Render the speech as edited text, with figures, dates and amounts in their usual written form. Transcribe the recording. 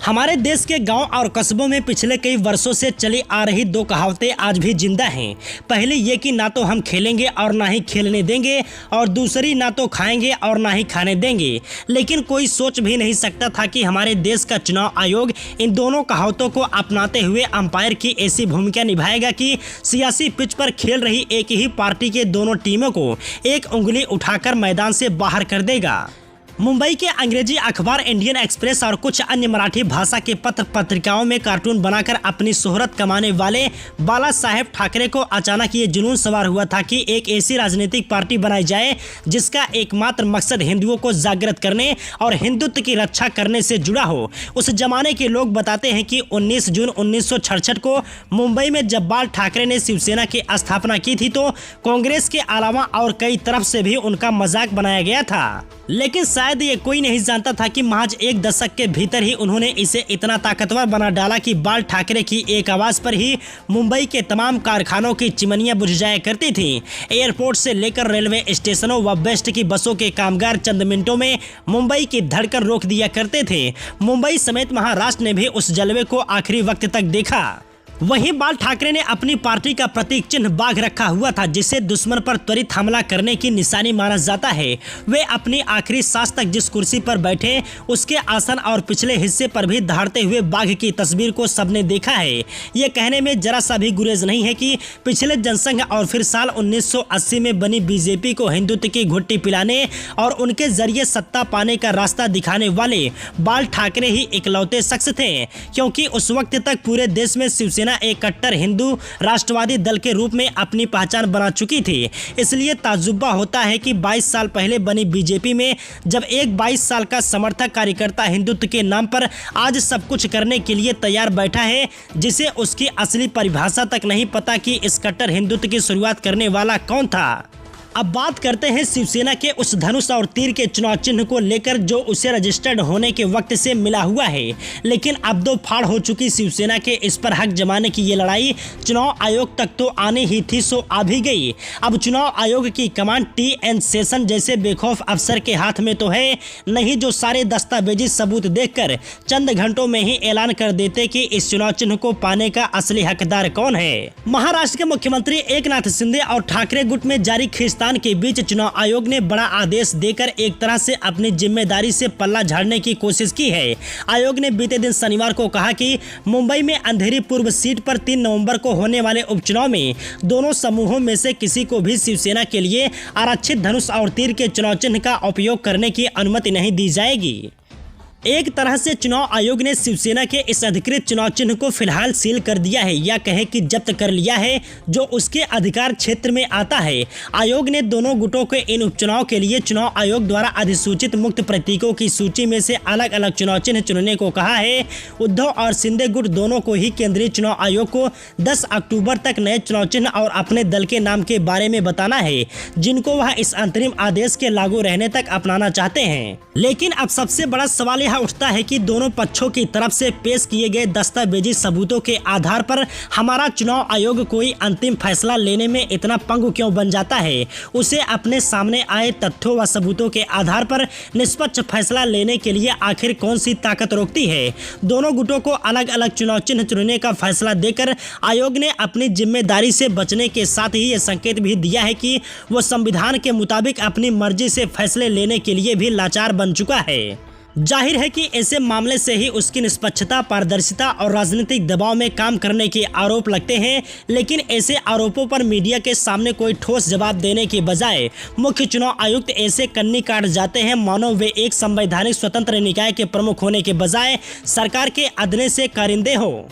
हमारे देश के गांव और कस्बों में पिछले कई वर्षों से चली आ रही दो कहावतें आज भी जिंदा हैं। पहली ये कि ना तो हम खेलेंगे और ना ही खेलने देंगे, और दूसरी ना तो खाएंगे और ना ही खाने देंगे। लेकिन कोई सोच भी नहीं सकता था कि हमारे देश का चुनाव आयोग इन दोनों कहावतों को अपनाते हुए अंपायर की ऐसी भूमिका निभाएगा कि सियासी पिच पर खेल रही एक ही पार्टी के दोनों टीमों को एक उंगली उठाकर मैदान से बाहर कर देगा। मुंबई के अंग्रेजी अखबार इंडियन एक्सप्रेस और कुछ अन्य मराठी भाषा के पत्र पत्रिकाओं में कार्टून बनाकर अपनी शोहरत कमाने वाले बाला साहेब ठाकरे को अचानक ये जुनून सवार हुआ था कि एक ऐसी राजनीतिक पार्टी बनाई जाए जिसका एकमात्र मकसद हिंदुओं को जागृत करने और हिंदुत्व की रक्षा करने से जुड़ा हो। उस जमाने के लोग बताते हैं कि 19 जून 1966 को मुंबई में जब बाल ठाकरे ने शिवसेना की स्थापना की थी तो कांग्रेस के अलावा और कई तरफ से भी उनका मजाक बनाया गया था। लेकिन शायद ये कोई नहीं जानता था कि महज एक दशक के भीतर ही उन्होंने इसे इतना ताकतवर बना डाला कि बाल ठाकरे की एक आवाज पर ही मुंबई के तमाम कारखानों की चिमनियां बुझ जाया करती थीं। एयरपोर्ट से लेकर रेलवे स्टेशनों व बेस्ट की बसों के कामगार चंद मिनटों में मुंबई की धड़कन रोक दिया करते थे। मुंबई समेत महाराष्ट्र ने भी उस जलवे को आखिरी वक्त तक देखा। वहीं बाल ठाकरे ने अपनी पार्टी का प्रतीक चिन्ह बाघ रखा हुआ था, जिसे दुश्मन पर त्वरित हमला करने की निशानी माना जाता है। वे अपनी आखिरी सांस तक जिस कुर्सी पर बैठे उसके आसन और पिछले हिस्से पर भी दहाड़ते हुए बाघ की तस्वीर को सबने देखा है। ये कहने में जरा सा भी गुरेज नहीं है कि पिछले जनसंघ और फिर साल 1980 में बनी बीजेपी को हिंदुत्व की घुट्टी पिलाने और उनके जरिए सत्ता पाने का रास्ता दिखाने वाले बाल ठाकरे ही इकलौते शख्स थे, क्योंकि उस वक्त तक पूरे देश में शिवसेना एक कट्टर हिंदू राष्ट्रवादी दल के रूप में अपनी पहचान बना चुकी थी। इसलिए ताज्जुब होता है कि 22 साल पहले बनी बीजेपी में जब एक 22 साल का समर्थक कार्यकर्ता हिंदुत्व के नाम पर आज सब कुछ करने के लिए तैयार बैठा है, जिसे उसकी असली परिभाषा तक नहीं पता कि इस कट्टर हिंदुत्व की शुरुआत करने वाला कौन था। अब बात करते हैं शिवसेना के उस धनुष और तीर के चुनाव चिन्ह को लेकर जो उसे रजिस्टर्ड होने के वक्त से मिला हुआ है। लेकिन अब दो फाड़ हो चुकी शिवसेना के इस पर हक जमाने की ये लड़ाई चुनाव आयोग तक तो आने ही थी, सो आ भी गई। अब चुनाव आयोग की कमान TN शेषन जैसे बेखौफ अफसर के हाथ में तो है नहीं, जो सारे दस्तावेजी सबूत देखकर चंद घंटों में ही ऐलान कर देते कि इस चुनाव चिन्ह को पाने का असली हकदार कौन है। महाराष्ट्र के मुख्यमंत्री एकनाथ शिंदे और ठाकरे गुट में जारी खींचतान के बीच चुनाव आयोग ने बड़ा आदेश देकर एक तरह से अपनी जिम्मेदारी से पल्ला झाड़ने की कोशिश की है। आयोग ने बीते दिन शनिवार को कहा कि मुंबई में अंधेरी पूर्व सीट पर 3 नवंबर को होने वाले उपचुनाव में दोनों समूहों में से किसी को भी शिवसेना के लिए आरक्षित धनुष और तीर के चुनाव चिन्ह का उपयोग करने की अनुमति नहीं दी जाएगी। एक तरह से चुनाव आयोग ने शिवसेना के इस अधिकृत चुनाव चिन्ह को फिलहाल सील कर दिया है, या कहे कि जब्त कर लिया है, जो उसके अधिकार क्षेत्र में आता है। आयोग ने दोनों गुटों के इन उपचुनाव के लिए चुनाव आयोग द्वारा अधिसूचित मुक्त प्रतीकों की सूची में से अलग अलग चुनाव चिन्ह चुनने को कहा है। उद्धव और शिंदे गुट दोनों को ही केंद्रीय चुनाव आयोग को 10 अक्टूबर तक नए चुनाव चिन्ह और अपने दल के नाम के बारे में बताना है, जिनको वह इस अंतरिम आदेश के लागू रहने तक अपनाना चाहते हैं। लेकिन अब सबसे बड़ा सवाल उठता है कि दोनों पक्षों की तरफ से पेश किए गए दस्तावेजी सबूतों के आधार पर हमारा चुनाव आयोग कोई अंतिम फैसला लेने में इतना पंगु क्यों बन जाता है। उसे अपने सामने आए तथ्यों व सबूतों के आधार पर निष्पक्ष फैसला लेने के लिए आखिर कौन सी ताकत रोकती है। दोनों गुटों को अलग अलग चुनाव चिन्ह चुनने का फैसला देकर आयोग ने अपनी जिम्मेदारी से बचने के साथ ही ये संकेत भी दिया है कि वो संविधान के मुताबिक अपनी मर्जी से फैसले लेने के लिए भी लाचार बन चुका है। जाहिर है कि ऐसे मामले से ही उसकी निष्पक्षता, पारदर्शिता और राजनीतिक दबाव में काम करने के आरोप लगते हैं। लेकिन ऐसे आरोपों पर मीडिया के सामने कोई ठोस जवाब देने के बजाय मुख्य चुनाव आयुक्त ऐसे कन्नी काट जाते हैं मानो वे एक संवैधानिक स्वतंत्र निकाय के प्रमुख होने के बजाय सरकार के अधने से कारिंदे हो।